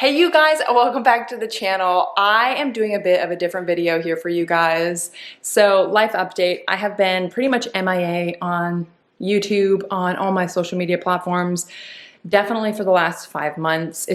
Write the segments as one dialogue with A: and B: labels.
A: Hey you guys, welcome back to the channel. I am doing a bit of a different video here for you guys. So life update, I have been pretty much MIA on YouTube, on all my social media platforms, definitely for the last 5 months.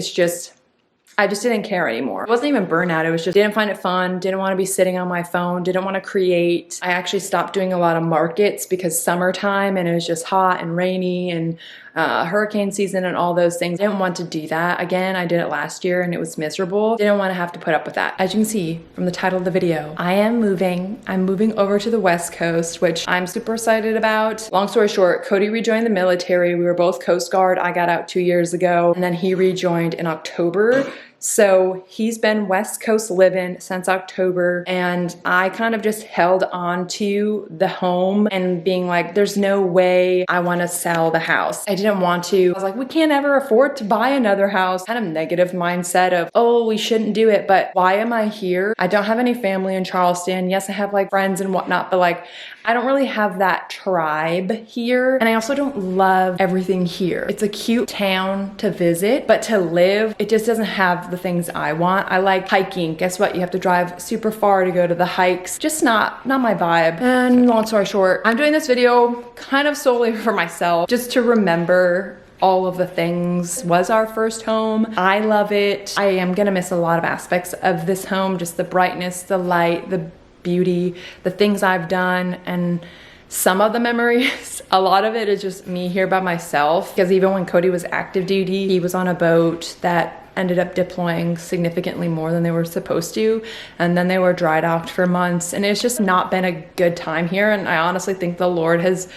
A: I just didn't care anymore. It wasn't even burnout, it was just didn't find it fun, didn't want to be sitting on my phone, didn't want to create. I actually stopped doing a lot of markets because summertime and it was just hot and rainy and hurricane season and all those things. Didn't want to do that again. I did it last year and it was miserable. Didn't want to have to put up with that. As you can see from the title of the video, I am moving. I'm moving over to the West Coast, which I'm super excited about. Long story short, Cody rejoined the military. We were both Coast Guard. I got out 2 years ago and then he rejoined in October. So he's been West Coast living since October and I kind of just held on to the home and being like, there's no way I want to sell the house. I didn't want to. I was like, we can't ever afford to buy another house. Kind of negative mindset of, oh, we shouldn't do it. But why am I here? I don't have any family in Charleston. Yes, I have like friends and whatnot, but like, I don't really have that tribe here. And I also don't love everything here. It's a cute town to visit, but to live, it just doesn't have the things I want. I like hiking. Guess what? You have to drive super far to go to the hikes. Just not my vibe. And long story short, I'm doing this video kind of solely for myself, just to remember all of the things. Was our first home. I love it. I am gonna miss a lot of aspects of this home, just the brightness, the light, the beauty, the things I've done, and some of the memories. A lot of it is just me here by myself, because even when Cody was active duty, he was on a boat that ended up deploying significantly more than they were supposed to, and then they were dry docked for months, and it's just not been a good time here. And I honestly think the Lord has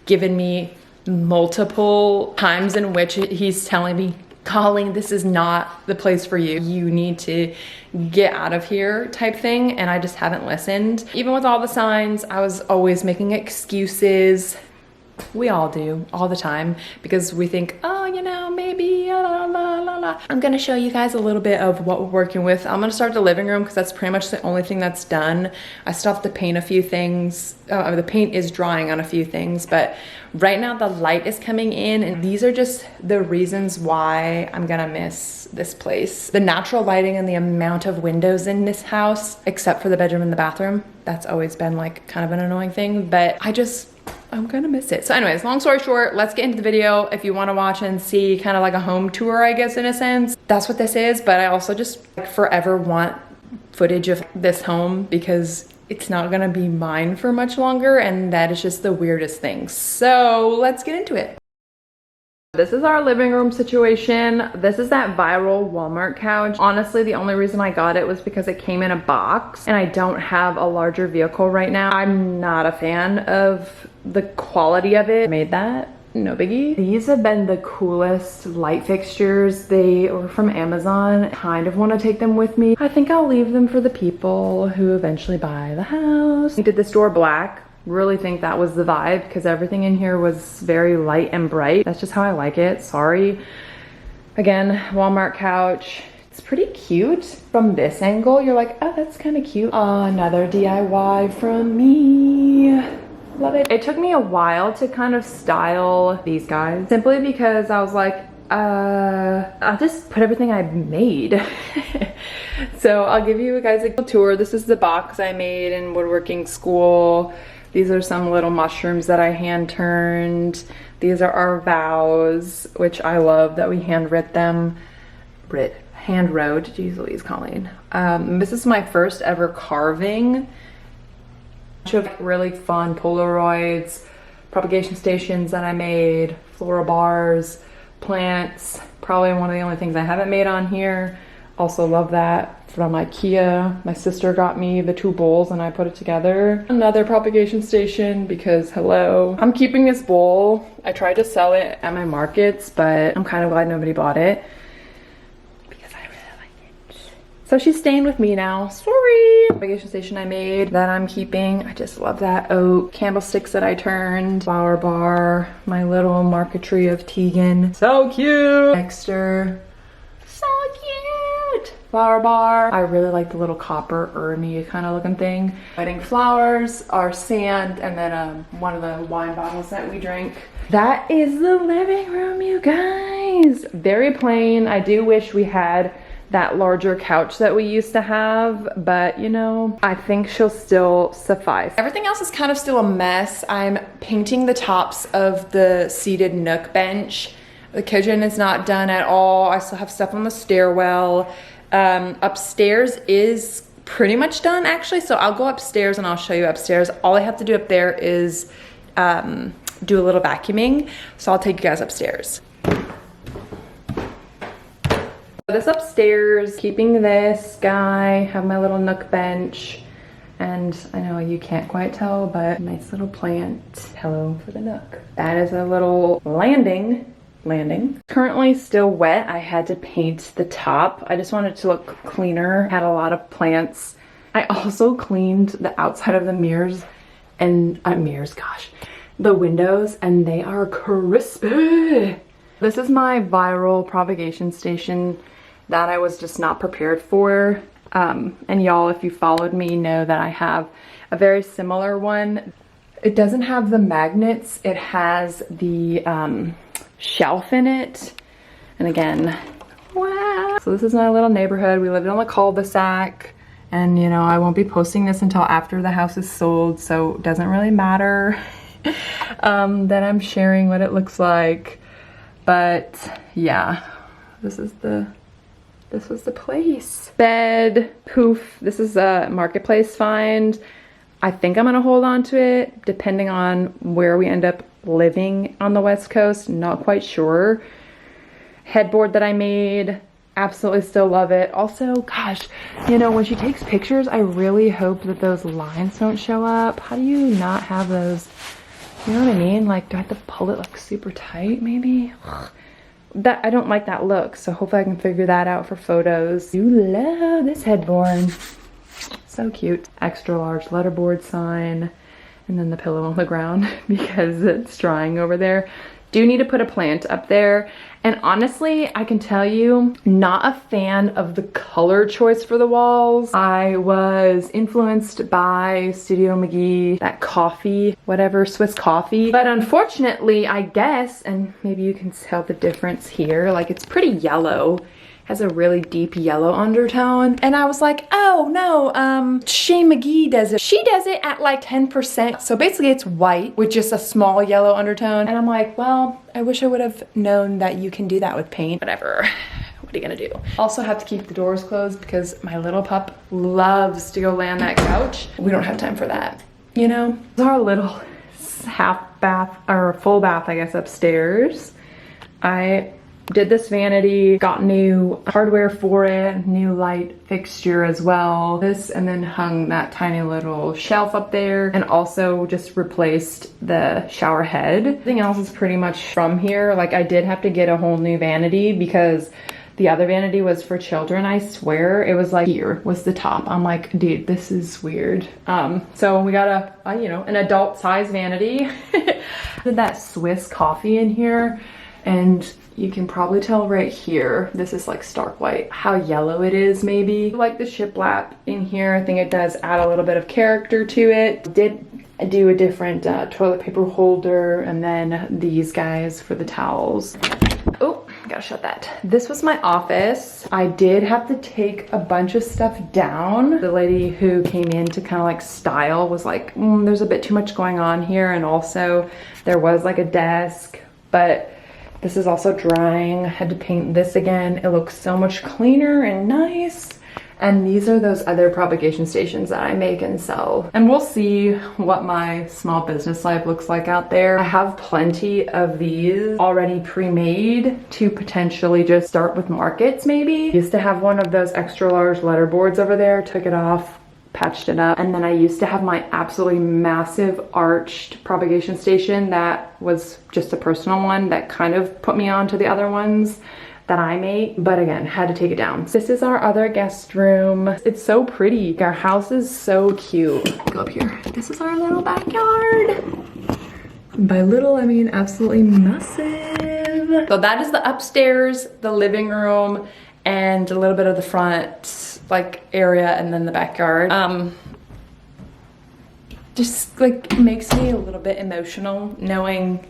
A: given me multiple times in which he's telling me, Colleen, this is not the place for you. You need to get out of here type thing. And I just haven't listened. Even with all the signs, I was always making excuses. We all do all the time because we think, oh, you know, maybe, la, la, la, la. I'm gonna show you guys a little bit of what we're working with. I'm gonna start the living room because that's pretty much the only thing that's done. I still have to paint a few things. The paint is drying on a few things, but right now the light is coming in, and these are just the reasons why I'm gonna miss this place. The natural lighting and the amount of windows in this house, except for the bedroom and the bathroom, that's always been like kind of an annoying thing, but I'm gonna miss it. So anyways, long story short, let's get into the video. If you wanna watch and see kind of like a home tour, I guess, in a sense, that's what this is. But I also just like forever want footage of this home because it's not gonna be mine for much longer, and that is just the weirdest thing. So let's get into it. This is our living room situation. This is that viral Walmart couch. Honestly, the only reason I got it was because it came in a box and I don't have a larger vehicle right now. I'm not a fan of the quality of it. I made that, no biggie. These have been the coolest light fixtures. They were from Amazon. I kind of want to take them with me. I think I'll leave them for the people who eventually buy the house. We did this door black. Really think that was the vibe because everything in here was very light and bright. That's just how I like it. Sorry. Again, Walmart couch. It's pretty cute. From this angle, you're like, oh, that's kind of cute. Another DIY from me. Love it. It took me a while to kind of style these guys simply because I was like, I'll just put everything I made. So I'll give you guys a tour. This is the box I made in woodworking school. These are some little mushrooms that I hand turned. These are our vows, which I love that we hand wrote them. Hand wrote, geez Louise, Colleen. This is my first ever carving. Bunch of really fun Polaroids, propagation stations that I made, floral bars, plants. Probably one of the only things I haven't made on here. Also love that from IKEA. My sister got me the 2 bowls and I put it together. Another propagation station because hello. I'm keeping this bowl. I tried to sell it at my markets, but I'm kind of glad nobody bought it because I really like it. So she's staying with me now. Sorry. Propagation station I made that I'm keeping. I just love that oak. Candlesticks that I turned. Flower bar. My little marquetry of Tegan. So cute. Dexter. So cute. Flower bar. I really like the little copper urny kind of looking thing. Wedding flowers, our sand, and then one of the wine bottles that we drank. That is the living room, you guys. Very plain. I do wish we had that larger couch that we used to have, but you know, I think she'll still suffice. Everything else is kind of still a mess. I'm painting the tops of the seated nook bench. The kitchen is not done at all. I still have stuff on the stairwell. Upstairs is pretty much done actually, so I'll go upstairs and I'll show you upstairs. All I have to do up there is do a little vacuuming, so I'll take you guys upstairs. This upstairs, keeping this guy, have my little nook bench, and I know you can't quite tell, but nice little plant. Hello for the nook. That is a little landing. Currently still wet. I had to paint the top. I just wanted to look cleaner. Had a lot of plants. I also cleaned the outside of the mirrors and the windows, and they are crispy. This is my viral propagation station that I was just not prepared for. And y'all, if you followed me, know that I have a very similar one. It doesn't have the magnets. It has the shelf in it. And again, wow. So this is my little neighborhood. We lived on the cul-de-sac, and you know, I won't be posting this until after the house is sold, so it doesn't really matter that I'm sharing what it looks like. But yeah, this was the place. Bed, poof. This is a marketplace find. I think I'm gonna hold on to it depending on where we end up living on the West Coast. Not quite sure. Headboard that I made, absolutely still love it. Also, gosh, you know, when she takes pictures, I really hope that those lines don't show up. How do you not have those? You know what I mean? Like, do I have to pull it like super tight maybe? That I don't like that look, so hopefully I can figure that out for photos. You love this headboard. So cute. Extra large letterboard sign, and then the pillow on the ground because it's drying over there. Do need to put a plant up there, and honestly, I can tell you, not a fan of the color choice for the walls. I was influenced by Studio McGee, that coffee, whatever, Swiss coffee. But unfortunately, I guess, and maybe you can tell the difference here, like it's pretty yellow. Has a really deep yellow undertone. And I was like, oh no, Shane McGee does it. She does it at like 10%. So basically it's white with just a small yellow undertone. And I'm like, well, I wish I would have known that you can do that with paint. Whatever, what are you gonna do? Also have to keep the doors closed because my little pup loves to go lay on that couch. We don't have time for that, you know? This is our little half bath, or full bath, I guess, upstairs. I did this vanity, got new hardware for it, new light fixture as well. This, and then hung that tiny little shelf up there, and also just replaced the shower head. Everything else is pretty much from here. Like, I did have to get a whole new vanity because the other vanity was for children. I swear it was like, here was the top. I'm like, dude, this is weird. So we got you know, an adult size vanity. Did that Swiss coffee in here, and you can probably tell right here, this is like stark white, how yellow it is maybe. Like the shiplap in here, I think it does add a little bit of character to it. Did do a different toilet paper holder, and then these guys for the towels. Oh, gotta shut that. This was my office. I did have to take a bunch of stuff down. The lady who came in to kind of like style was like, there's a bit too much going on here, and also there was like a desk, but this is also drying. I had to paint this again. It looks so much cleaner and nice. And these are those other propagation stations that I make and sell. And we'll see what my small business life looks like out there. I have plenty of these already pre-made to potentially just start with markets maybe. I used to have one of those extra large letterboards over there, took it off, patched it up. And then I used to have my absolutely massive arched propagation station that was just a personal one that kind of put me on to the other ones that I make, but again, had to take it down. This is our other guest room. It's so pretty. Our house is so cute. Go up here. This is our little backyard. By little, I mean absolutely massive. So that is the upstairs, the living room, and a little bit of the front like area, and then the backyard. Just like makes me a little bit emotional knowing,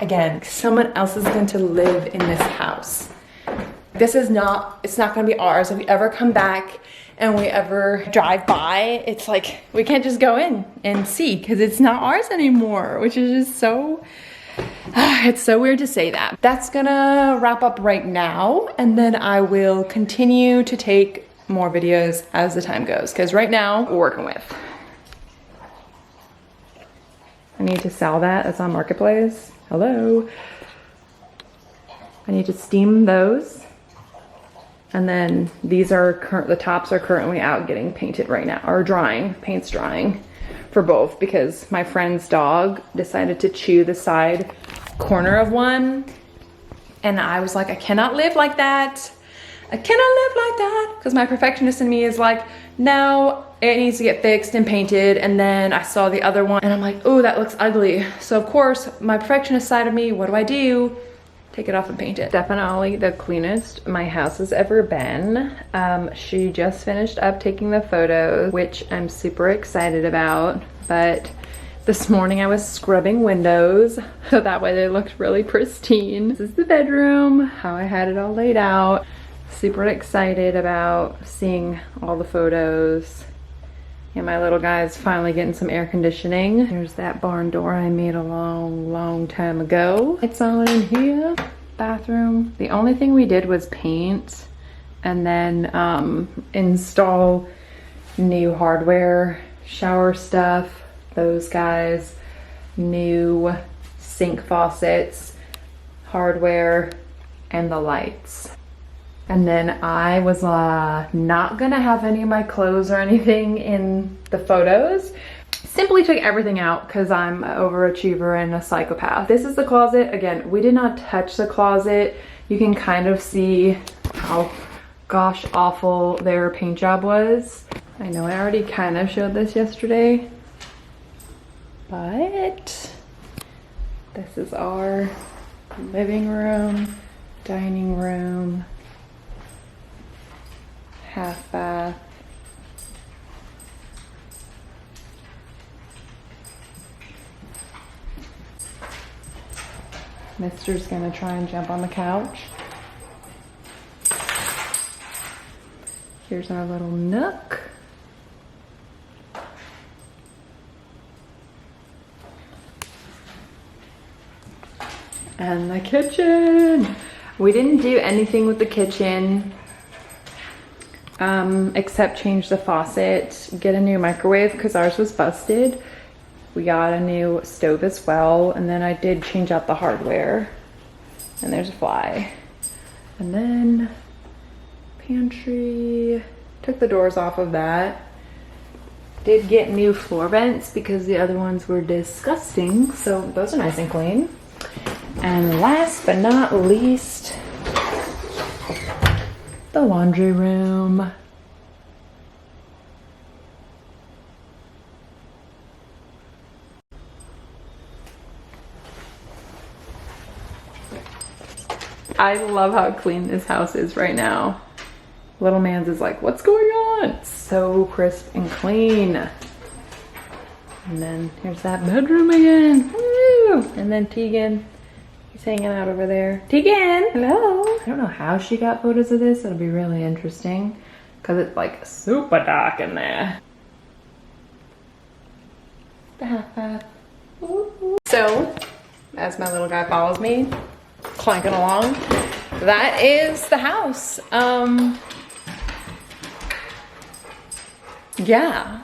A: again, someone else is going to live in this house. this is not, it's not gonna be ours. If we ever come back and we ever drive by, it's like, we can't just go in and see because it's not ours anymore, which is just so, it's so weird to say that. That's gonna wrap up right now, and then I will continue to take more videos as the time goes, because right now we're working with. I need to sell that. It's on Marketplace. Hello. I need to steam those. And then these are the tops are currently out getting painted right now, or drying, paint's drying for both, because my friend's dog decided to chew the side corner of one. And I was like, I cannot live like that. I cannot live like that. Because my perfectionist in me is like, no, it needs to get fixed and painted. And then I saw the other one and I'm like, oh, that looks ugly. So of course, my perfectionist side of me, what do? Take it off and paint it. Definitely the cleanest my house has ever been. She just finished up taking the photos, which I'm super excited about. But this morning I was scrubbing windows so that way they looked really pristine. This is the bedroom, how I had it all laid out. Super excited about seeing all the photos. And my little guy's finally getting some air conditioning. There's that barn door I made a long time ago. It's on in here. Bathroom. The only thing we did was paint and then install new hardware, shower stuff, those guys, new sink faucets, hardware, and the lights. And then I was not gonna have any of my clothes or anything in the photos. Simply took everything out because I'm an overachiever and a psychopath. This is the closet. Again, we did not touch the closet. You can kind of see how gosh awful their paint job was. I know I already kind of showed this yesterday, but this is our living room, dining room, half bath. Mister's gonna try and jump on the couch. Here's our little nook. And the kitchen. We didn't do anything with the kitchen. Except change the faucet, get a new microwave because ours was busted. We got a new stove as well, and then I did change out the hardware. And there's a fly. And then pantry, took the doors off of that. Did get new floor vents because the other ones were disgusting, so those are nice and clean. And last but not least, the laundry room. I love how clean this house is right now. Little man's is like, what's going on? So crisp and clean. And then here's that bedroom again. Woo! And then Tegan, he's hanging out over there. Tegan, hello. I don't know how she got photos of this. It'll be really interesting because it's like super dark in there. The half bath. So, as my little guy follows me, clanking along, that is the house. Yeah,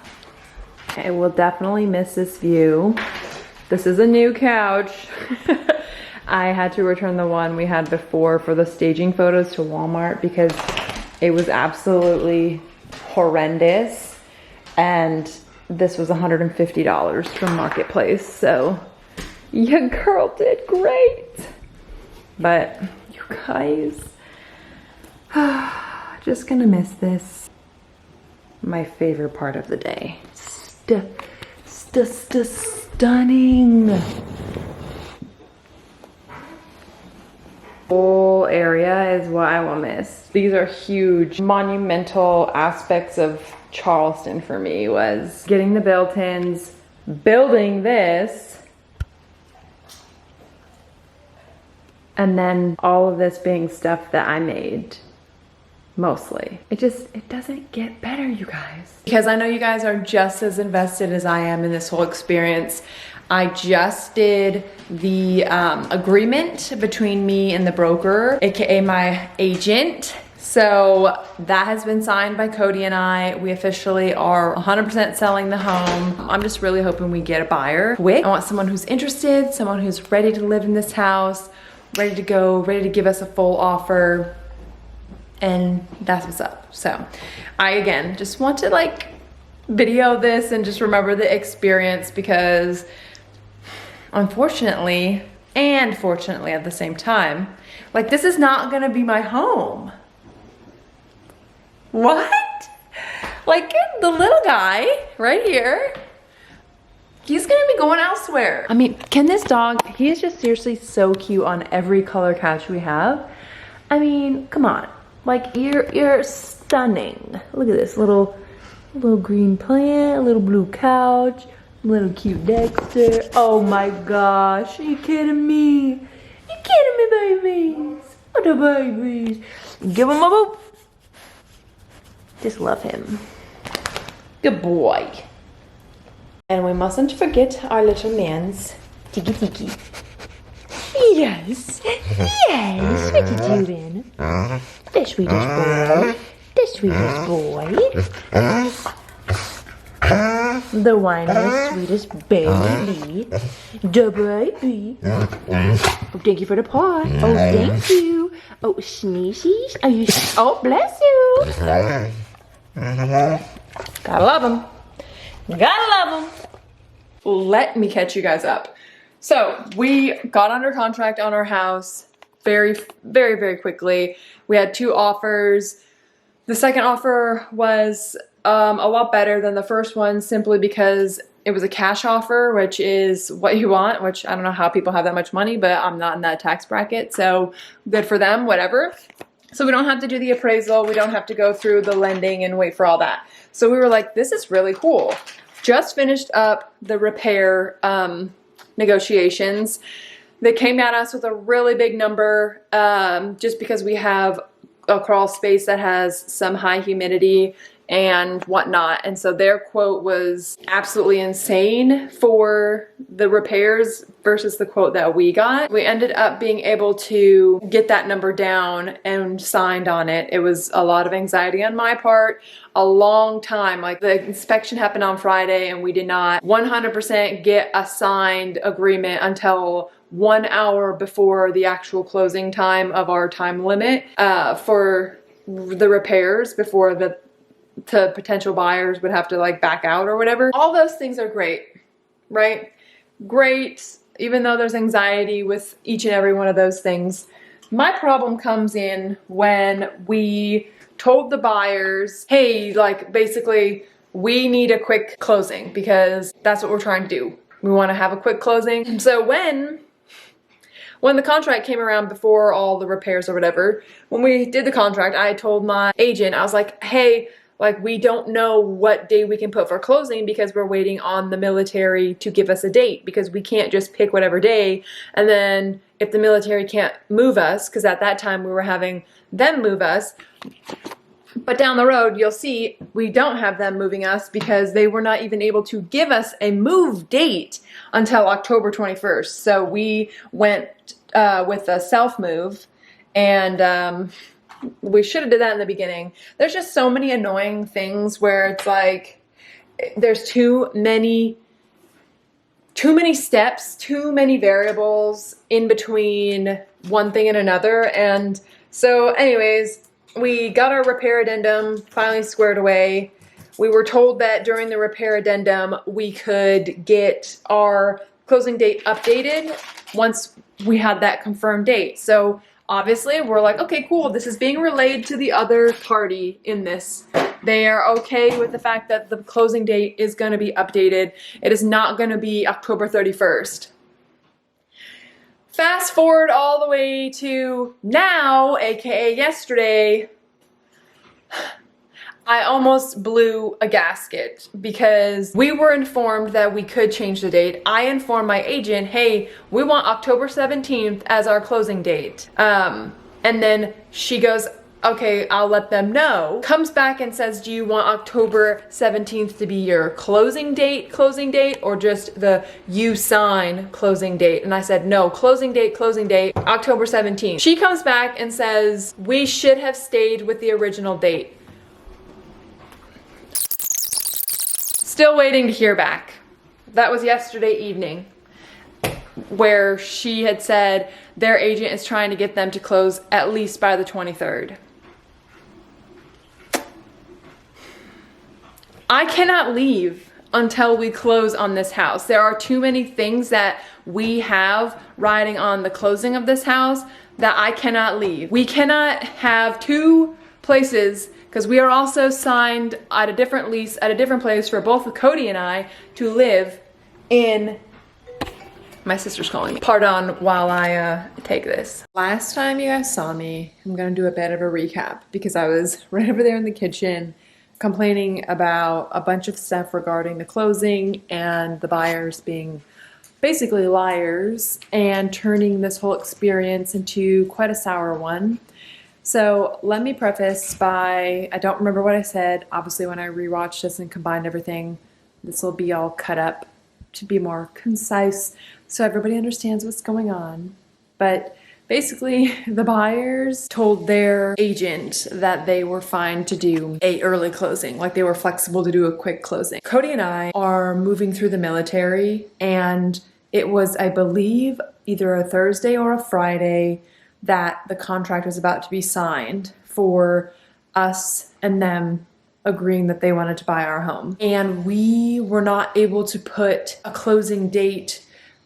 A: I will definitely miss this view. This is a new couch. I had to return the one we had before for the staging photos to Walmart because it was absolutely horrendous, and this was $150 from Marketplace, so your girl did great. But you guys, just gonna miss this. My favorite part of the day. Stunning. Whole area is what I will miss. These are huge, monumental aspects of Charleston for me. Was getting the built-ins, building this, and then all of this being stuff that I made. mostly. It doesn't get better, you guys. Because I know you guys are just as invested as I am in this whole experience. I just did the agreement between me and the broker, AKA my agent. So that has been signed by Cody and I. We officially are 100% selling the home. I'm just really hoping we get a buyer quick. I want someone who's interested, someone who's ready to live in this house, ready to go, ready to give us a full offer. And that's what's up. So I, again, just want to like video this and just remember the experience, because unfortunately, and fortunately at the same time, like, this is not gonna be my home. What? Like, the little guy right here, he's gonna be going elsewhere. I mean, can this dog, he is just seriously so cute on every color couch we have. I mean, come on. Like, you're stunning. Look at this little green plant, little blue couch, little cute Dexter. Oh my gosh, are you kidding me? You kidding me, babies? Oh, the babies. Give him a boop. Just love him. Good boy. And we mustn't forget our little man's Tiki Tiki. Yes, yes, what you doing? The sweetest boy, the sweetest boy. The whiniest, sweetest baby. The baby. Oh, thank you for the paw. Oh, thank you. Oh, sneezies. Are you, oh, bless you. Gotta love him. Gotta love him. Let me catch you guys up. So we got under contract on our house very, very, very quickly. We had 2 offers. The second offer was a lot better than the first one, simply because it was a cash offer, which is what you want, which I don't know how people have that much money, but I'm not in that tax bracket, so good for them, whatever. So we don't have to do the appraisal. We don't have to go through the lending and wait for all that. So we were like, this is really cool. Just finished up the repair negotiations. They came at us with a really big number, just because we have a crawl space that has some high humidity and whatnot. And so their quote was absolutely insane for the repairs versus the quote that we got. We ended up being able to get that number down and signed on it. It was a lot of anxiety on my part, a long time. Like, the inspection happened on Friday and we did not 100% get a signed agreement until 1 hour before the actual closing time of our time limit for the repairs, before the potential buyers would have to like back out or whatever. All those things are great, right? Great, even though there's anxiety with each and every one of those things. My problem comes in when we told the buyers, hey, like, basically we need a quick closing, because that's what we're trying to do. We want to have a quick closing. So when the contract came around, before all the repairs or whatever, when we did the contract, I told my agent, I was like, hey, like, we don't know what day we can put for closing, because we're waiting on the military to give us a date, because we can't just pick whatever day. And then if the military can't move us, because at that time we were having them move us, but down the road you'll see we don't have them moving us, because they were not even able to give us a move date until October 21st. So we went with a self-move, and we should have did that in the beginning. There's just so many annoying things where it's like, there's too many steps, too many variables in between one thing and another. And so anyways, we got our repair addendum finally squared away. We were told that during the repair addendum, we could get our closing date updated once we had that confirmed date. So obviously we're like, okay, cool. This is being relayed to the other party in this. They are okay with the fact that the closing date is going to be updated. It is not going to be October 31st. Fast forward all the way to now, aka yesterday. I almost blew a gasket, because we were informed that we could change the date. I informed my agent, hey, we want October 17th as our closing date. And then she goes, okay, I'll let them know. Comes back and says, do you want October 17th to be your closing date, or just the you sign closing date? And I said, no, closing date, October 17th. She comes back and says, we should have stayed with the original date. Still waiting to hear back. That was yesterday evening, where she had said their agent is trying to get them to close at least by the 23rd. I cannot leave until we close on this house. There are too many things that we have riding on the closing of this house that I cannot leave. We cannot have two places, because we are also signed at a different lease at a different place for both Cody and I to live in. My sister's calling me. Pardon while I take this. Last time you guys saw me, I'm gonna do a bit of a recap because I was right over there in the kitchen complaining about a bunch of stuff regarding the closing and the buyers being basically liars and turning this whole experience into quite a sour one. So let me preface by, I don't remember what I said. Obviously when I rewatched this and combined everything, this will be all cut up to be more concise so everybody understands what's going on. But basically, the buyers told their agent that they were fine to do a early closing, like they were flexible to do a quick closing. Cody and I are moving through the military, and it was, I believe, either a Thursday or a Friday that the contract was about to be signed for us and them agreeing that they wanted to buy our home. And we were not able to put a closing date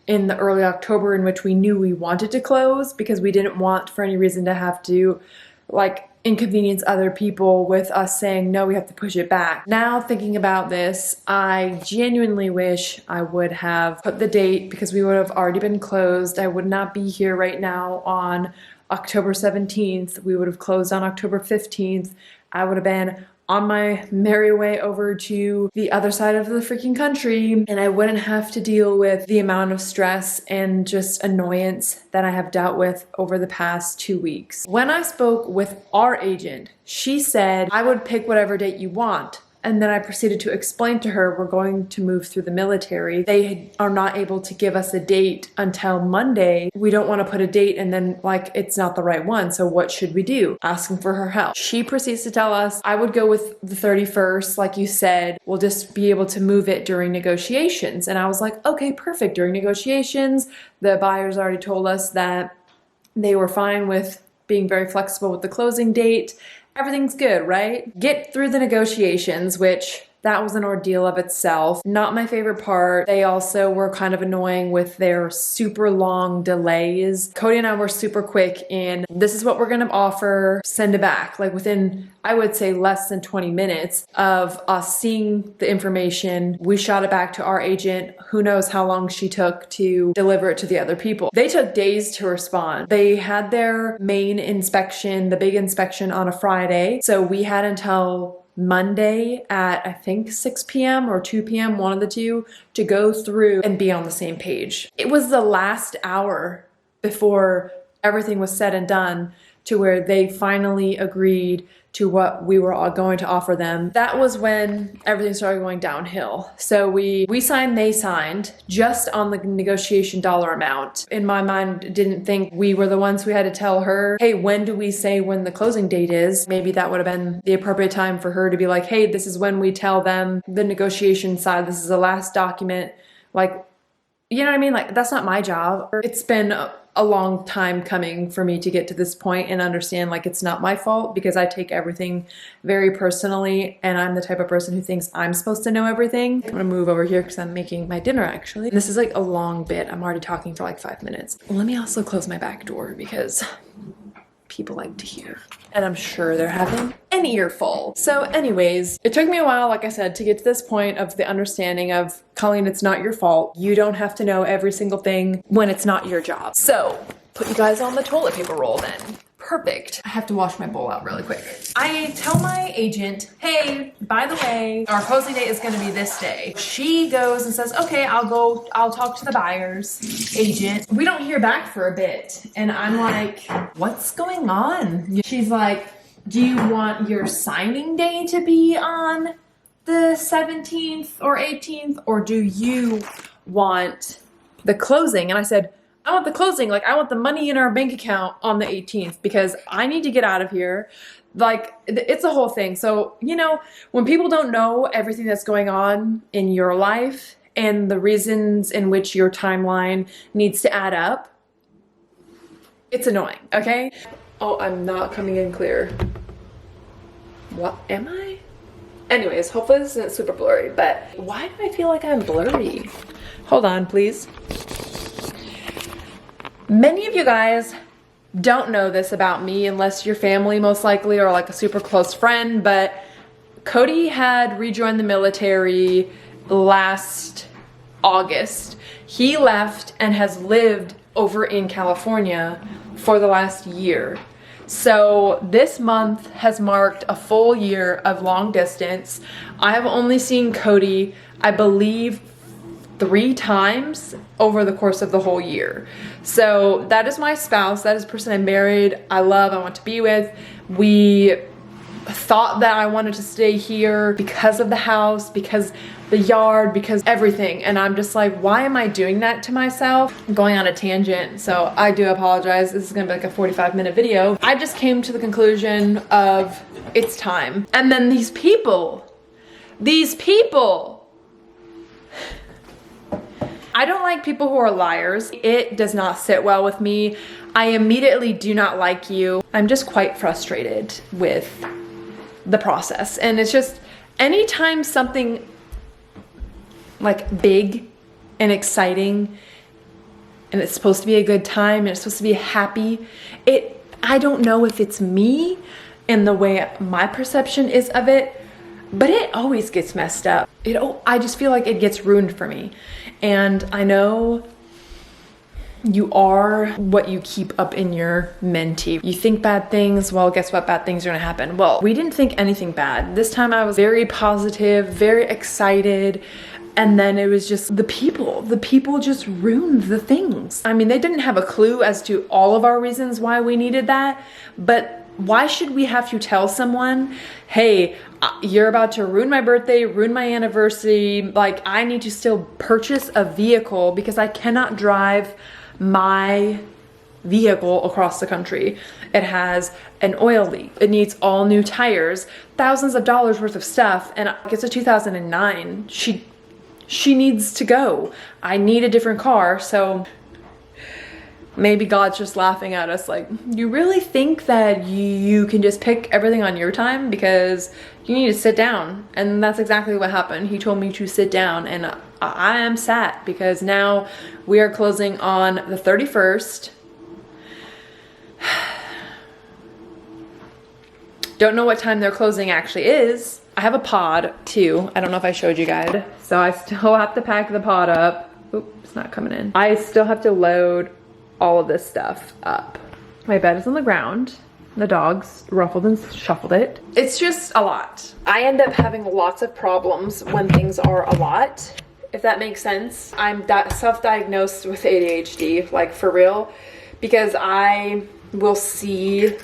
A: in the early October in which we knew we wanted to close, because we didn't want for any reason to have to like inconvenience other people with us saying, no, we have to push it back. Now thinking about this, I genuinely wish I would have put the date, because we would have already been closed. I would not be here right now on October 17th. We would have closed on October 15th. I would have been on my merry way over to the other side of the freaking country, and I wouldn't have to deal with the amount of stress and just annoyance that I have dealt with over the past 2 weeks. When I spoke with our agent, she said, I would pick whatever date you want. And then I proceeded to explain to her, we're going to move through the military. They are not able to give us a date until Monday. We don't want to put a date and then like it's not the right one. So what should we do? Asking for her help. She proceeds to tell us, I would go with the 31st. Like you said, we'll just be able to move it during negotiations. And I was like, okay, perfect. During negotiations, the buyers already told us that they were fine with being very flexible with the closing date. Everything's good, right? Get through the negotiations, which that was an ordeal of itself. Not my favorite part. They also were kind of annoying with their super long delays. Cody and I were super quick in, this is what we're gonna offer, send it back. Like within, I would say less than 20 minutes of us seeing the information, we shot it back to our agent. Who knows how long she took to deliver it to the other people. They took days to respond. They had their main inspection, the big inspection on a Friday. So we had until Monday at I think 6 p.m. or 2 p.m., one of the two, to go through and be on the same page. It was the last hour before everything was said and done to where they finally agreed to what we were all going to offer them. That was when everything started going downhill. So we signed, they signed, just on the negotiation dollar amount. In my mind, didn't think we were the ones who had to tell her, hey, when do we say when the closing date is? Maybe that would have been the appropriate time for her to be like, hey, this is when we tell them the negotiation side, this is the last document. Like, you know what I mean? Like, that's not my job. It's been a long time coming for me to get to this point and understand like it's not my fault, because I take everything very personally and I'm the type of person who thinks I'm supposed to know everything. I'm gonna move over here because I'm making my dinner actually. This is like a long bit. I'm already talking for like 5 minutes. Let me also close my back door because people like to hear. And I'm sure they're having an earful. So anyways, it took me a while, like I said, to get to this point of the understanding of, Colleen, it's not your fault. You don't have to know every single thing when it's not your job. So put you guys on the toilet paper roll then. Perfect. I have to wash my bowl out really quick. I tell my agent, hey, by the way, our closing date is gonna be this day. She goes and says, okay, I'll talk to the buyer's agent. We don't hear back for a bit. And I'm like, what's going on? She's like, Do you want your signing day to be on the 17th or 18th, or do you want the closing? And I said, I want the closing. Like, I want the money in our bank account on the 18th because I need to get out of here. Like, it's a whole thing. So, you know, when people don't know everything that's going on in your life and the reasons in which your timeline needs to add up, it's annoying, okay? Oh, I'm not coming in clear. What am I? Anyways, hopefully this isn't super blurry, but why do I feel like I'm blurry? Hold on, please. Many of you guys don't know this about me unless you're family, most likely, or like a super close friend, but Cody had rejoined the military last August. He left and has lived over in California for the last year. So this month has marked a full year of long distance. I have only seen Cody, I believe, 3 times over the course of the whole year. So that is my spouse. That is the person I'm married, I love, I want to be with. We thought that I wanted to stay here because of the house, because the yard, because everything. And I'm just like, why am I doing that to myself? I'm going on a tangent, so I do apologize. This is gonna be like a 45-minute video. I just came to the conclusion of it's time. And then these people, I don't like people who are liars. It does not sit well with me. I immediately do not like you. I'm just quite frustrated with the process. And it's just, anytime something like big and exciting and it's supposed to be a good time and it's supposed to be happy, I don't know if it's me and the way my perception is of it, but it always gets messed up. I just feel like it gets ruined for me. And I know you are what you keep up in your mentee. You think bad things, well, guess what? Bad things are gonna happen. Well, we didn't think anything bad. This time I was very positive, very excited. And then it was just the people just ruined the things. I mean, they didn't have a clue as to all of our reasons why we needed that, but why should we have to tell someone, hey, you're about to ruin my birthday, ruin my anniversary, like I need to still purchase a vehicle because I cannot drive my vehicle across the country. It has an oil leak. It needs all new tires, thousands of dollars worth of stuff, and it's a 2009. She needs to go. I need a different car, so maybe God's just laughing at us like, you really think that you can just pick everything on your time? Because you need to sit down. And that's exactly what happened. He told me to sit down, and I am sat because now we are closing on the 31st. Don't know what time their closing actually is. I have a pod too. I don't know if I showed you guys. So I still have to pack the pod up. Oop, it's not coming in. I still have to load all of this stuff up. My bed is on the ground. The dogs ruffled and shuffled it. It's just a lot. I end up having lots of problems when things are a lot, if that makes sense. I'm self-diagnosed with ADHD, like for real, because I will see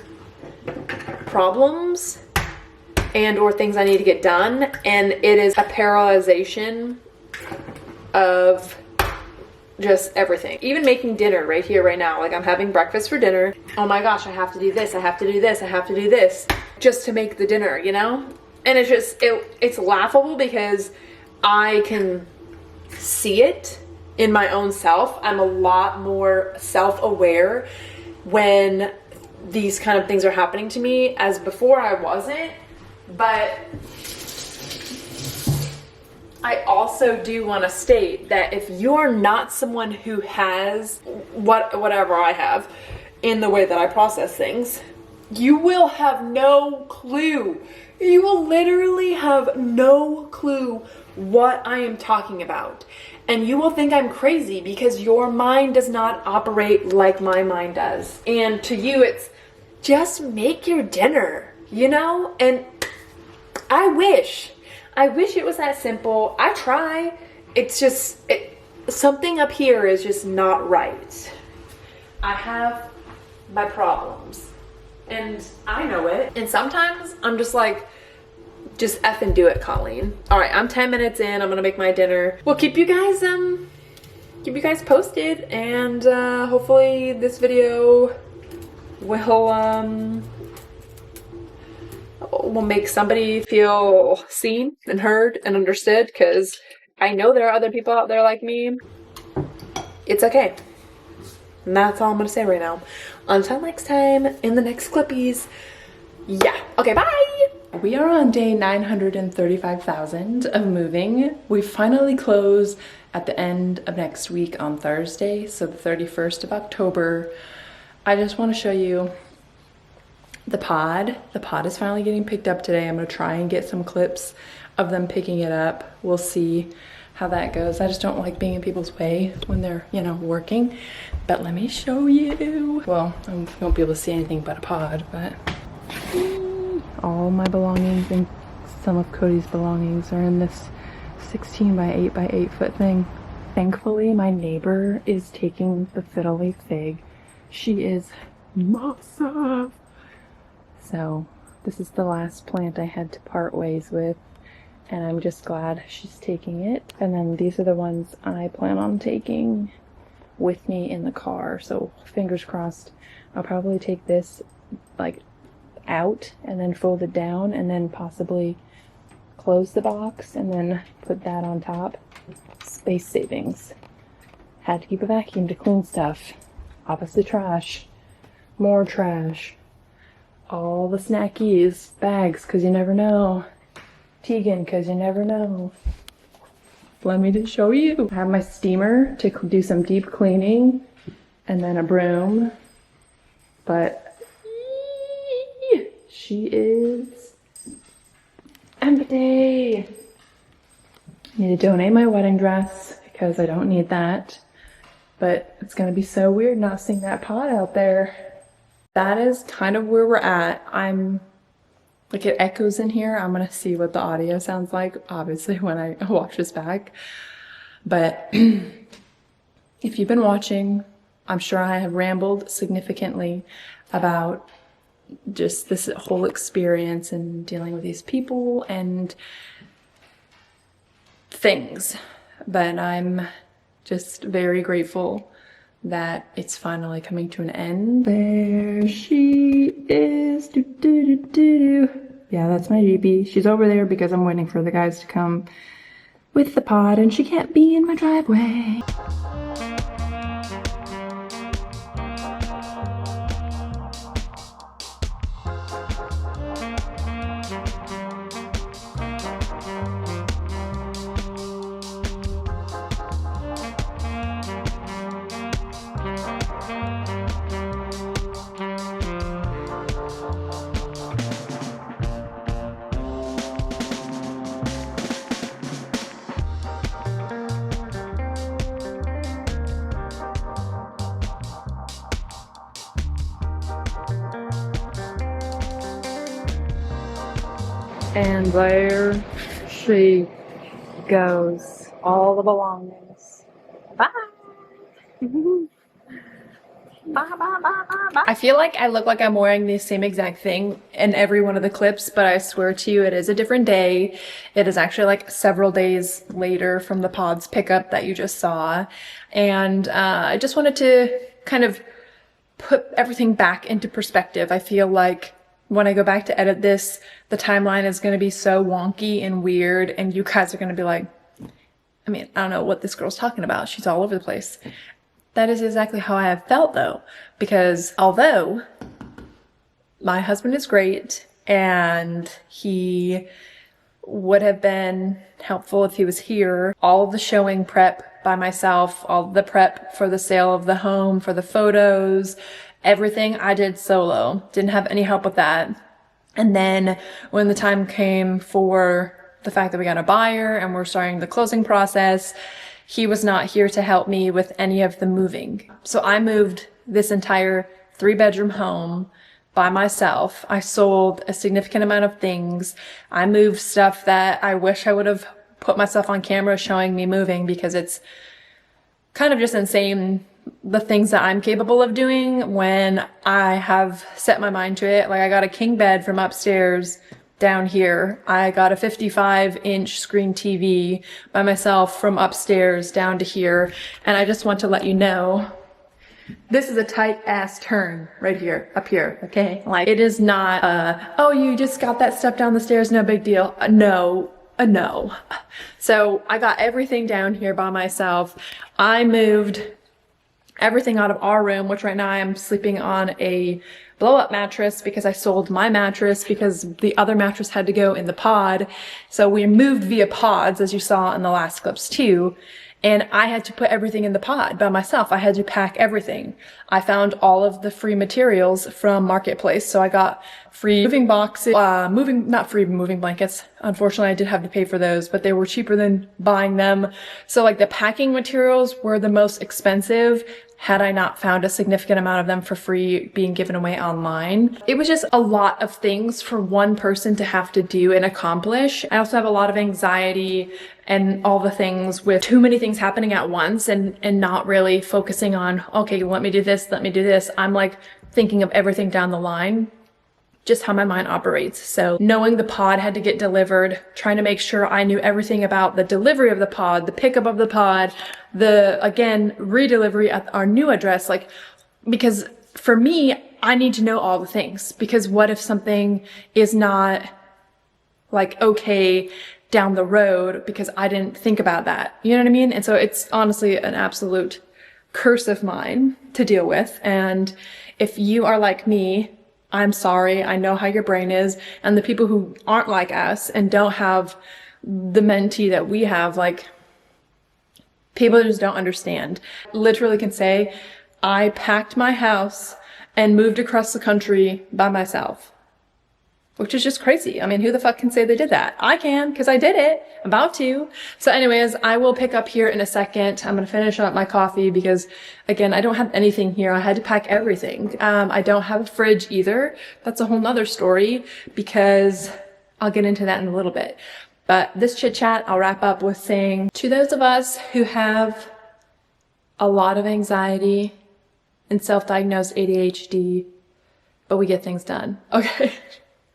A: problems and or things I need to get done, and it is a paralyzation of just everything. Even making dinner right here, right now. Like I'm having breakfast for dinner. Oh my gosh, I have to do this, I have to do this, I have to do this just to make the dinner, you know? And it's just, it's laughable because I can see it in my own self. I'm a lot more self-aware when these kind of things are happening to me, as before I wasn't. But I also do want to state that if you're not someone who has whatever I have in the way that I process things, you will have no clue. You will literally have no clue what I am talking about. And you will think I'm crazy because your mind does not operate like my mind does. And to you, it's just make your dinner, you know? And I wish it was that simple. I try. It's just, something up here is just not right. I have my problems. And I know it. And sometimes I'm just like, just effing do it, Colleen. All right, I'm 10 minutes in. I'm gonna make my dinner. We'll keep you guys posted, and hopefully this video will make somebody feel seen and heard and understood, because I know there are other people out there like me. It's okay. And that's all I'm gonna say right now. Until next time, in the next clippies. Yeah. Okay, bye. We are on day 935,000 of moving. We finally close at the end of next week on Thursday, so the 31st of October. I just want to show you the pod. The pod is finally getting picked up today. I'm going to try and get some clips of them picking it up. We'll see how that goes. I just don't like being in people's way when they're, you know, working. But let me show you. Well, I won't be able to see anything but a pod, but all my belongings and some of Cody's belongings are in this 16 by 8 by 8 foot thing. Thankfully, my neighbor is taking the fiddly fig. She is massive. So this is the last plant I had to part ways with, and I'm just glad she's taking it. And then these are the ones I plan on taking with me in the car. So fingers crossed, I'll probably take this like out and then fold it down and then possibly close the box and then put that on top. Space savings. Had to keep a vacuum to clean stuff. Opposite trash. More trash. All the snackies. Bags, because you never know. Tegan, because you never know. Let me just show you. I have my steamer to do some deep cleaning and then a broom. But she is empty. I need to donate my wedding dress because I don't need that. But it's gonna be so weird not seeing that pot out there. That is kind of where we're at. I'm like, it echoes in here. I'm gonna see what the audio sounds like, obviously, when I watch this back. But if you've been watching, I'm sure I have rambled significantly about just this whole experience and dealing with these people and things. But I'm just very grateful that it's finally coming to an end. There she is. Yeah, that's my Jeepy. She's over there because I'm waiting for the guys to come with the pod, and she can't be in my driveway. And there she goes. All the belongings. Bye. Bye, bye, bye, bye, bye. I feel like I look like I'm wearing the same exact thing in every one of the clips, but I swear to you, it is a different day. It is actually like several days later from the pods pickup that you just saw. And I just wanted to kind of put everything back into perspective. I feel like when I go back to edit this, the timeline is going to be so wonky and weird, and you guys are going to be like, I mean, I don't know what this girl's talking about. She's all over the place. That is exactly how I have felt, though, because although my husband is great and he would have been helpful if he was here, all of the showing prep by myself, all the prep for the sale of the home, for the photos, everything I did solo. Didn't have any help with that. And then when the time came for the fact that we got a buyer and we're starting the closing process, he was not here to help me with any of the moving. So I moved this entire 3-bedroom home by myself. I sold a significant amount of things. I moved stuff that I wish I would have put myself on camera showing me moving, because it's kind of just insane the things that I'm capable of doing when I have set my mind to it. Like I got a king bed from upstairs down here. I got a 55-inch screen TV by myself from upstairs down to here. And I just want to let you know, this is a tight ass turn right here, up here, okay? Like it is not, oh, you just got that step down the stairs, no big deal. No. So I got everything down here by myself. I moved everything out of our room, which right now I am sleeping on a blow-up mattress because I sold my mattress because the other mattress had to go in the pod. So we moved via pods, as you saw in the last clips too. And I had to put everything in the pod by myself. I had to pack everything. I found all of the free materials from Marketplace. So I got free moving boxes, not free moving blankets. Unfortunately, I did have to pay for those, but they were cheaper than buying them. So like the packing materials were the most expensive had I not found a significant amount of them for free being given away online. It was just a lot of things for one person to have to do and accomplish. I also have a lot of anxiety and all the things with too many things happening at once and not really focusing on, okay, let me do this, let me do this. I'm like thinking of everything down the line, just how my mind operates. So knowing the pod had to get delivered, trying to make sure I knew everything about the delivery of the pod, the pickup of the pod, the, again, redelivery at our new address, like, because for me, I need to know all the things, because what if something is not like okay down the road because I didn't think about that, you know what I mean? And so it's honestly an absolute curse of mine to deal with. And if you are like me, I'm sorry, I know how your brain is, and the people who aren't like us and don't have the mentee that we have, like, people just don't understand. Literally can say, I packed my house and moved across the country by myself, which is just crazy. I mean, who the fuck can say they did that? I can, because I did it. I'm about to. So anyways, I will pick up here in a second. I'm going to finish up my coffee because, again, I don't have anything here. I had to pack everything. I don't have a fridge either. That's a whole nother story because I'll get into that in a little bit. But this chit chat, I'll wrap up with saying, to those of us who have a lot of anxiety and self-diagnosed ADHD, but we get things done. Okay.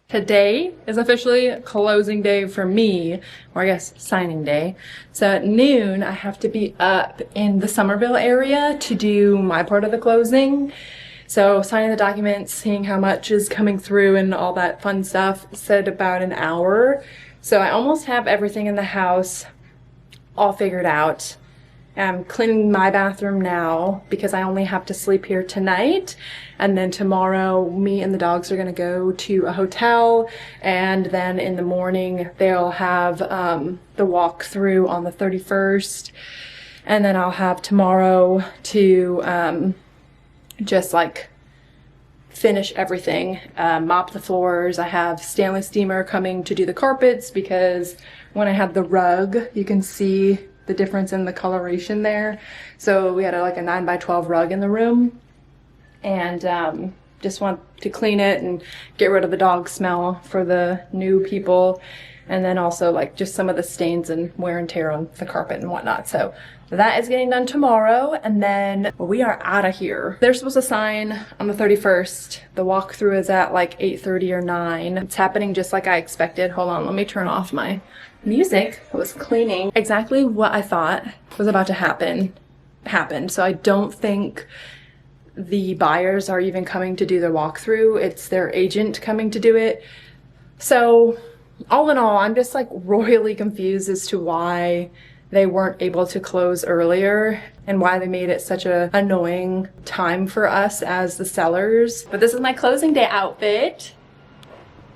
A: Today is officially closing day for me, or I guess signing day. So at noon, I have to be up in the Somerville area to do my part of the closing. So signing the documents, seeing how much is coming through and all that fun stuff, said about an hour. So I almost have everything in the house all figured out. I'm cleaning my bathroom now because I only have to sleep here tonight. And then tomorrow, me and the dogs are going to go to a hotel. And then in the morning, they'll have the walkthrough on the 31st. And then I'll have tomorrow to just like finish everything, mop the floors. I have Stanley Steamer coming to do the carpets because when I had the rug, you can see the difference in the coloration there. So we had like a 9x12 rug in the room, and just want to clean it and get rid of the dog smell for the new people, and then also like just some of the stains and wear and tear on the carpet and whatnot. So that is getting done tomorrow, and then we are out of here. They're supposed to sign on the 31st. The walkthrough is at like 8:30 or 9. It's happening just like I expected. Hold on, let me turn off my music. I was cleaning. Exactly what I thought was about to happen happened. So I don't think the buyers are even coming to do the walkthrough. It's their agent coming to do it. So all in all, I'm just like royally confused as to why they weren't able to close earlier and why they made it such a annoying time for us as the sellers. But this is my closing day outfit.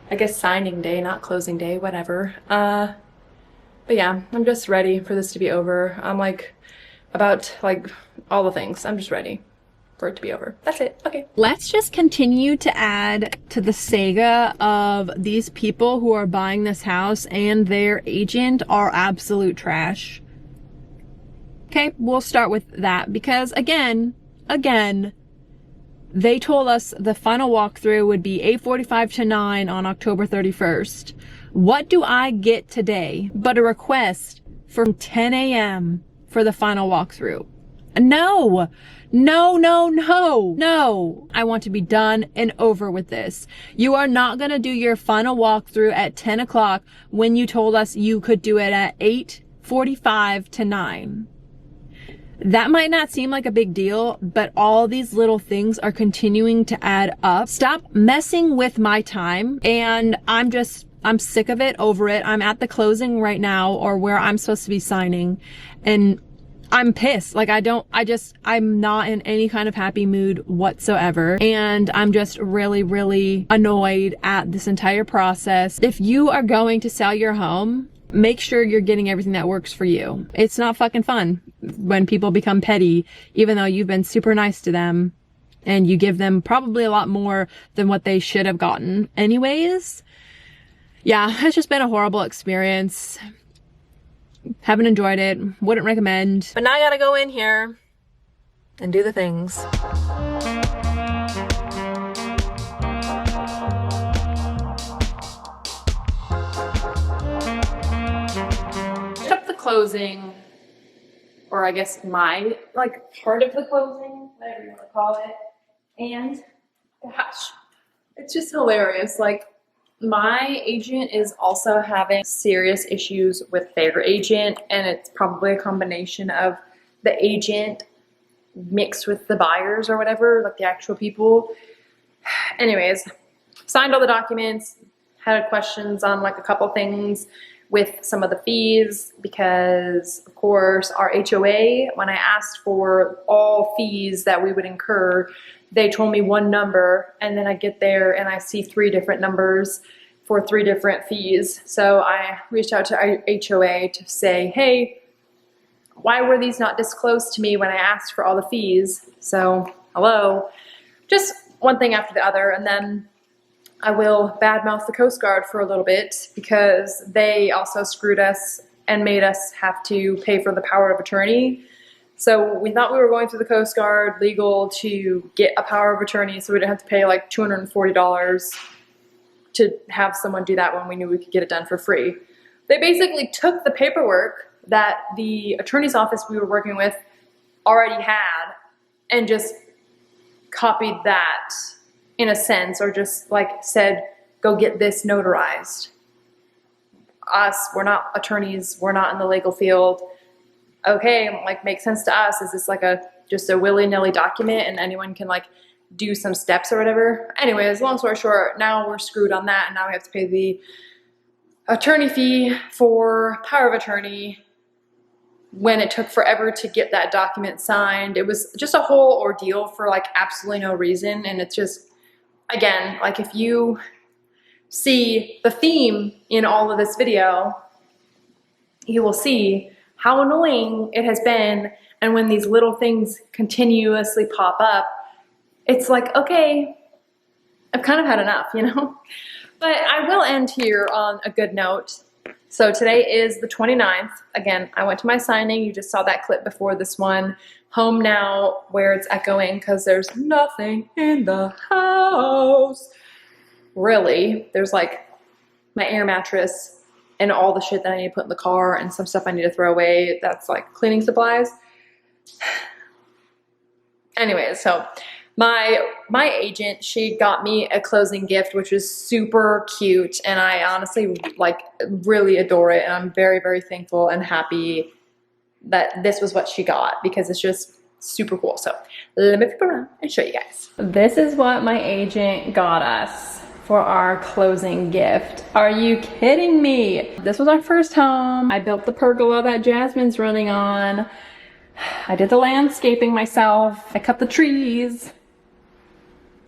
A: I guess signing day, not closing day, whatever. But yeah, I'm just ready for this to be over. I'm like about like all the things. I'm just ready for it to be over. That's it. Okay.
B: Let's just continue to add to the saga of these people who are buying this house and their agent are absolute trash. Okay, we'll start with that because again, they told us the final walkthrough would be 8:45 to 9 on October 31st. What do I get today but a request for 10 a.m. for the final walkthrough? No, no, no, no, no. I want to be done and over with this. You are not going to do your final walkthrough at 10 o'clock when you told us you could do it at 8:45 to 9. That might not seem like a big deal, but all these little things are continuing to add up. Stop messing with my time. And I'm sick of it, over it. I'm at the closing right now, or where I'm supposed to be signing, and I'm pissed. Like, I'm not in any kind of happy mood whatsoever. And I'm just really, really annoyed at this entire process. If you are going to sell your home, make sure you're getting everything that works for you. It's not fucking fun when people become petty, even though you've been super nice to them and you give them probably a lot more than what they should have gotten anyways. Yeah, it's just been a horrible experience. Haven't enjoyed it. Wouldn't recommend. But now I gotta go in here and do the things. Up the closing, or I guess my, like, part of the closing, whatever you want to call it. And gosh, it's just hilarious. Like, my agent is also having serious issues with their agent, and it's probably a combination of the agent mixed with the buyers or whatever, like the actual people. Anyways, signed all the documents, had questions on like a couple things with some of the fees, because of course our HOA, when I asked for all fees that we would incur, they told me one number, and then I get there and I see 3 different numbers for 3 different fees. So I reached out to our HOA to say, hey, why were these not disclosed to me when I asked for all the fees? So hello, just one thing after the other. And then I will badmouth the Coast Guard for a little bit, because they also screwed us and made us have to pay for the power of attorney. So we thought we were going through the Coast Guard legal to get a power of attorney, so we didn't have to pay like $240 to have someone do that when we knew we could get it done for free. They basically took the paperwork that the attorney's office we were working with already had and just copied that in a sense, or just like said, go get this notarized. Us, we're not attorneys, we're not in the legal field. Okay, like, makes sense to us. Is this like just a willy-nilly document and anyone can like do some steps or whatever? Anyways, long story short, now we're screwed on that, and now we have to pay the attorney fee for power of attorney when it took forever to get that document signed. It was just a whole ordeal for like absolutely no reason. And it's just, again, like, if you see the theme in all of this video, you will see how annoying it has been. And when these little things continuously pop up, it's like, okay, I've kind of had enough, you know? But I will end here on a good note. So today is the 29th. Again, I went to my signing. You just saw that clip before this one. Home now, where it's echoing because there's nothing in the house. Really, there's like my air mattress and all the shit that I need to put in the car and some stuff I need to throw away. That's like cleaning supplies. Anyways, so my agent, she got me a closing gift, which was super cute, and I honestly like really adore it, and I'm very, very thankful and happy that this was what she got, because it's just super cool. So let me flip around and show you guys. This is what my agent got us for our closing gift. Are you kidding me? This was our first home. I built the pergola that Jasmine's running on. I did the landscaping myself. I cut the trees.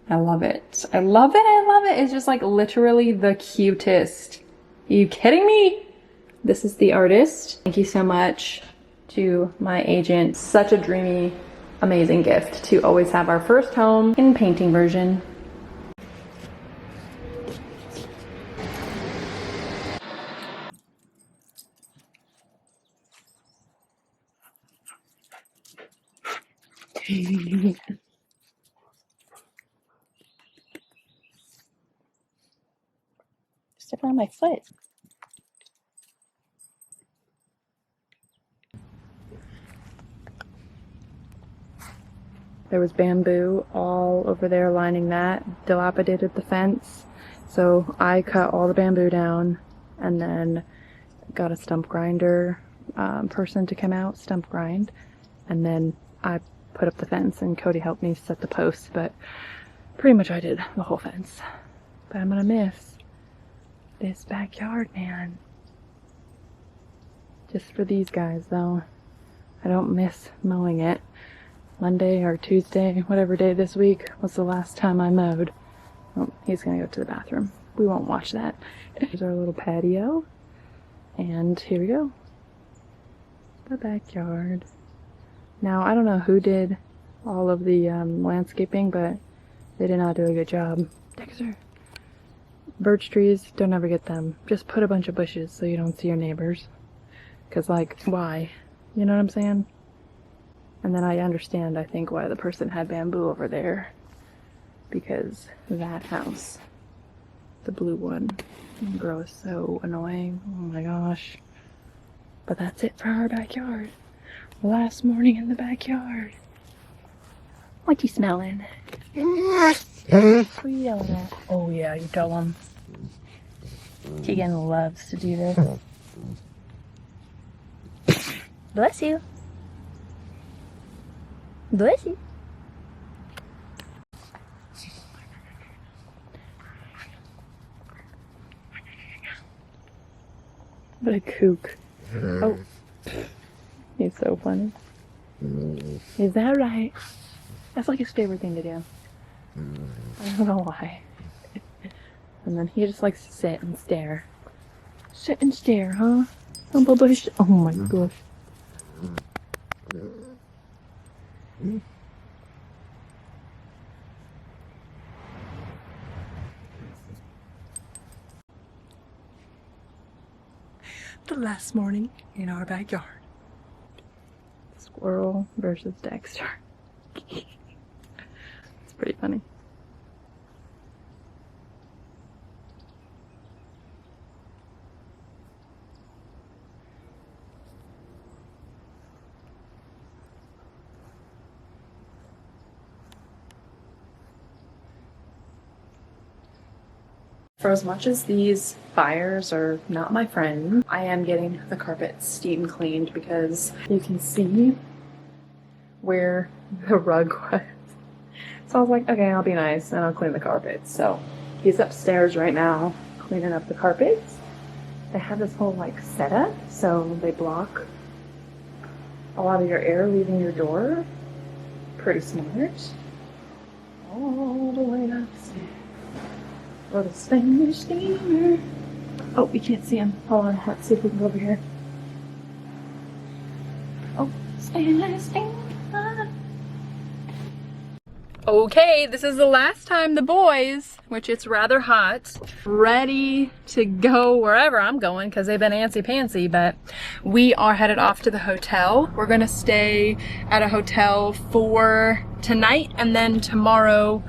B: I love it. I love it. I love it. It's just like literally the cutest. Are you kidding me? This is the artist. Thank you so much to my agent. Such a dreamy, amazing gift to always have our first home in painting version. Stepping on my foot.
A: There was bamboo all over there lining that, dilapidated the fence. So I cut all the bamboo down and then got a stump grinder person to come out, stump grind. And then I put up the fence and Cody helped me set the posts, but pretty much I did the whole fence. But I'm gonna miss this backyard, man. Just for these guys though. I don't miss mowing it. Monday or Tuesday, whatever day this week was the last time I mowed. Oh, he's gonna go to the bathroom. We won't watch that. Here's our little patio. And here we go. The backyard. Now, I don't know who did all of the landscaping, but they did not do a good job. Dexter. Birch trees, don't ever get them. Just put a bunch of bushes so you don't see your neighbors. Because, like, why? You know what I'm saying? And then I understand, I think, why the person had bamboo over there. Because that house, the blue one, grows so annoying. Oh my gosh. But that's it for our backyard. Last morning in the backyard. What you smelling? What you yelling at? Oh yeah, you tell him. Keegan loves to do this. Bless you. Bless you. What a kook. Oh. He's so funny. Is that right? That's like his favorite thing to do. I don't know why. And then he just likes to sit and stare. Sit and stare, huh? Oh my gosh. The last morning in our backyard. Squirrel versus Dexter. It's pretty funny. For as much as these fires are not my friend, I am getting the carpet steam cleaned because you can see where the rug was. So I was like, okay, I'll be nice and I'll clean the carpet. So he's upstairs right now cleaning up the carpets. They have this whole like setup so they block a lot of your air leaving your door. Pretty smart. All the way upstairs. For the Spanish steamer. Oh, we can't see him. Hold on, let's see if we can go over here. Oh, Spanish steamer. Okay, this is the last time the boys, which it's rather hot, ready to go wherever I'm going because they've been antsy-pantsy, but we are headed off to the hotel. We're gonna stay at a hotel for tonight and then tomorrow.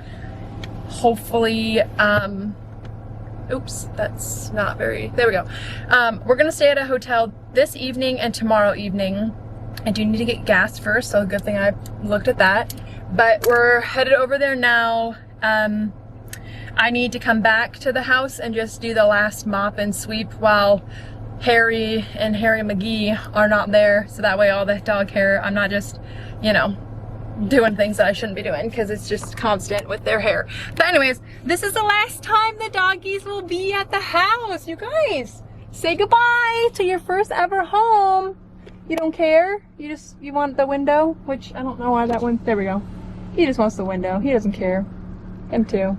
A: Hopefully, oops, that's not very, there we go. We're gonna stay at a hotel this evening and tomorrow evening. I do need to get gas first, so good thing I looked at that. But we're headed over there now. I need to come back to the house and just do the last mop and sweep while Harry and Harry McGee are not there. So that way all the dog hair, I'm not just, you know, doing things that I shouldn't be doing because it's just constant with their hair. But anyways, this is the last time the doggies will be at the house. You guys, say goodbye to your first ever home. You don't care? You want the window? Which, I don't know why that one, there we go. He just wants the window. He doesn't care. Him too.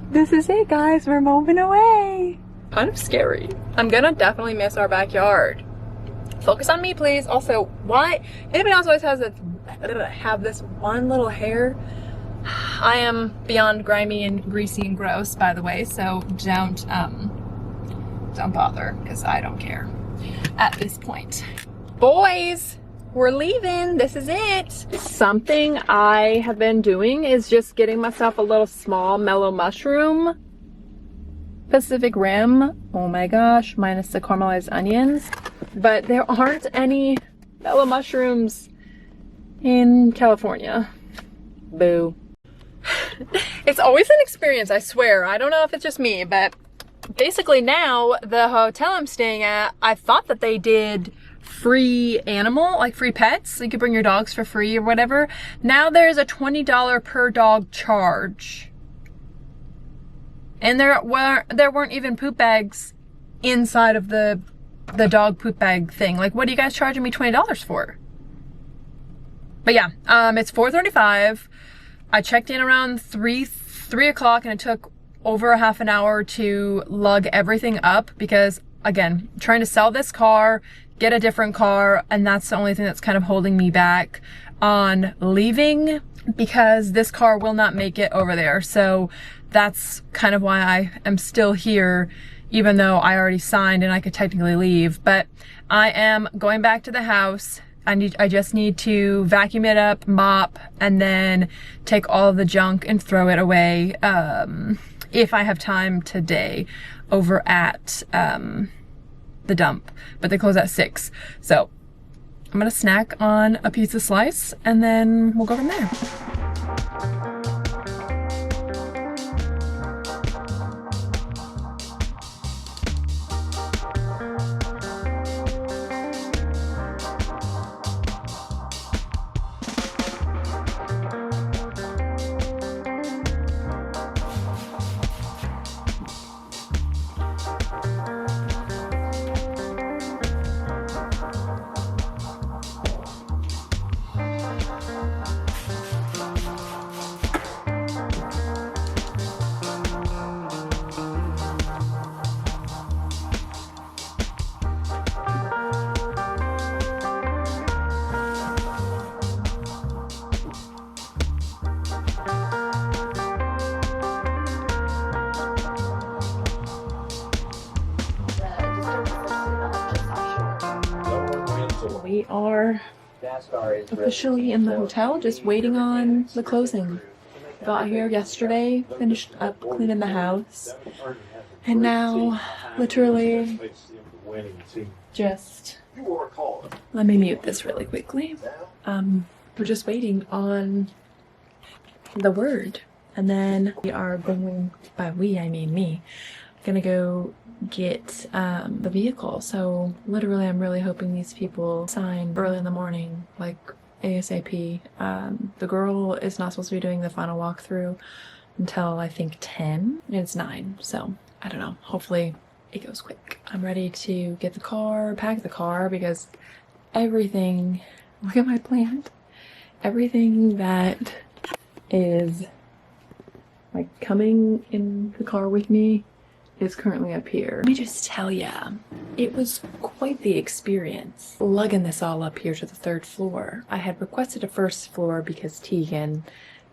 A: This is it, guys. We're moving away. Kind of scary. I'm gonna definitely miss our backyard. Focus on me, please. Also, why anybody else always has this one little hair? I am beyond grimy and greasy and gross, by the way, so don't bother, because I don't care at this point. Boys, we're leaving. This is it. Something I have been doing is just getting myself a little small mellow mushroom. Pacific Rim. Oh my gosh, minus the caramelized onions. But there aren't any mellow mushrooms
B: in California. Boo. It's always an experience, I swear. I don't know if it's just me, but basically now the hotel I'm staying at, I thought that they did free animal, like free pets. So you could bring your dogs for free or whatever. Now there's a $20 per dog charge. And there weren't even poop bags inside of the dog poop bag thing. Like, what are you guys charging me $20 for? But yeah, it's 4:35. I checked in around 3 o'clock, and it took over a half an hour to lug everything up because, again, trying to sell this car, get a different car, and that's the only thing that's kind of holding me back on leaving, because this car will not make it over there. So that's kind of why I am still here, even though I already signed and I could technically leave. But I am going back to the house. I just need to vacuum it up, mop, and then take all of the junk and throw it away, if I have time today, over at the dump. But they close at 6. So I'm gonna snack on a pizza slice and then we'll go from there. We are officially in the hotel, just waiting on the closing. Got here yesterday, finished up cleaning the house, and now literally just, let me mute this really quickly. We're just waiting on the word, and then we are going, by we I mean me, gonna go get the vehicle. So literally I'm really hoping these people sign early in the morning, like ASAP. The girl is not supposed to be doing the final walkthrough until I think 10, and it's 9, so I don't know, hopefully it goes quick. I'm ready to get the car, pack the car, because everything, look at my plant, everything that is like coming in the car with me is currently up here. Let me just tell ya, it was quite the experience lugging this all up here to the 3rd floor. I had requested a 1st floor because Tegan,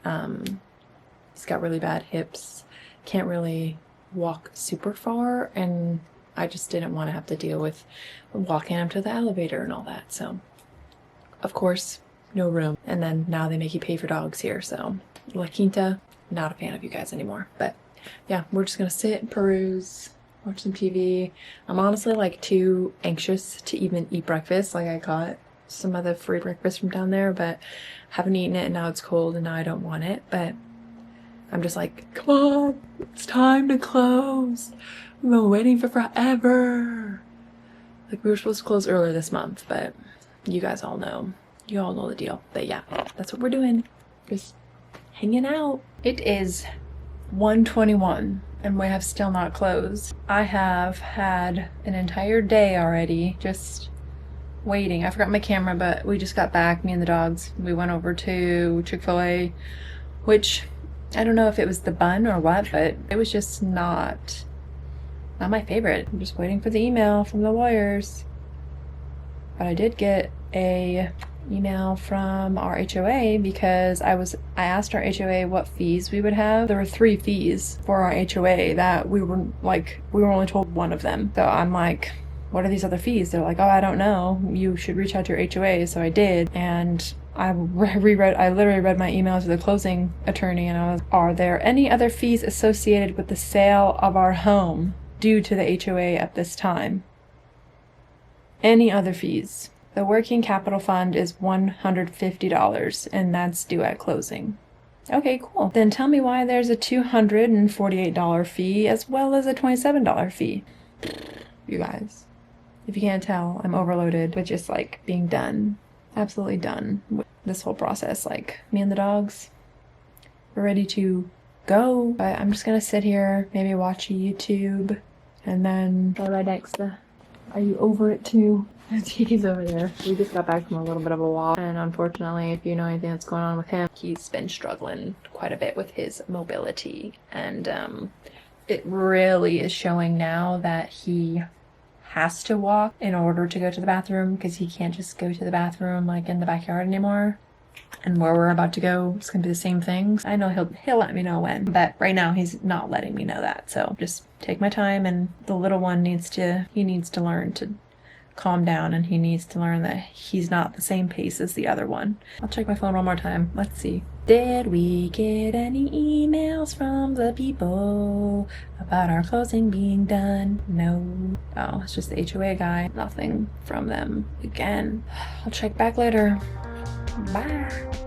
B: he's got really bad hips, can't really walk super far, and I just didn't want to have to deal with walking him to the elevator and all that. So of course, no room. And then now they make you pay for dogs here, so La Quinta, not a fan of you guys anymore. But yeah, we're just gonna sit and peruse, watch some TV. I'm honestly like too anxious to even eat breakfast. Like, I got some of the free breakfast from down there, but haven't eaten it, and now it's cold and now I don't want it. But I'm just like, come on, it's time to close. We've been waiting for forever. Like, we were supposed to close earlier this month, but you guys all know. You all know the deal. But yeah, that's what we're doing. Just hanging out. It is 1:21 and we have still not closed. I have had an entire day already just waiting. I forgot my camera, but we just got back, me and the dogs. We went over to Chick-fil-A, which I don't know if it was the bun or what, but it was just not my favorite. I'm just waiting for the email from the lawyers. But I did get a email from our HOA because I asked our HOA what fees we would have. There were 3 fees for our HOA that we were only told one of them. So I'm like, what are these other fees? They're like, oh, I don't know. You should reach out to your HOA. So I did, and I literally read my email to the closing attorney, and I was, are there any other fees associated with the sale of our home due to the HOA at this time? Any other fees? The working capital fund is $150 and that's due at closing. Okay, cool. Then tell me why there's a $248 fee as well as a $27 fee. You guys, if you can't tell, I'm overloaded with just like being done. Absolutely done with this whole process. Like, me and the dogs, we're ready to go. But I'm just gonna sit here, maybe watch a YouTube, and then go right next to, are you over it too? He's over there. We just got back from a little bit of a walk, and unfortunately, if you know anything that's going on with him, he's been struggling quite a bit with his mobility, and it really is showing now that he has to walk in order to go to the bathroom, because he can't just go to the bathroom like in the backyard anymore. And where we're about to go, it's gonna be the same things. I know he'll let me know when, but right now he's not letting me know that. So just take my time, and the little one needs to learn to calm down, and he needs to learn that he's not the same pace as the other one. I'll check my phone one more time. Let's see. Did we get any emails from the people about our closing being done? No. Oh, it's just the HOA guy. Nothing from them again. I'll check back later. Bye.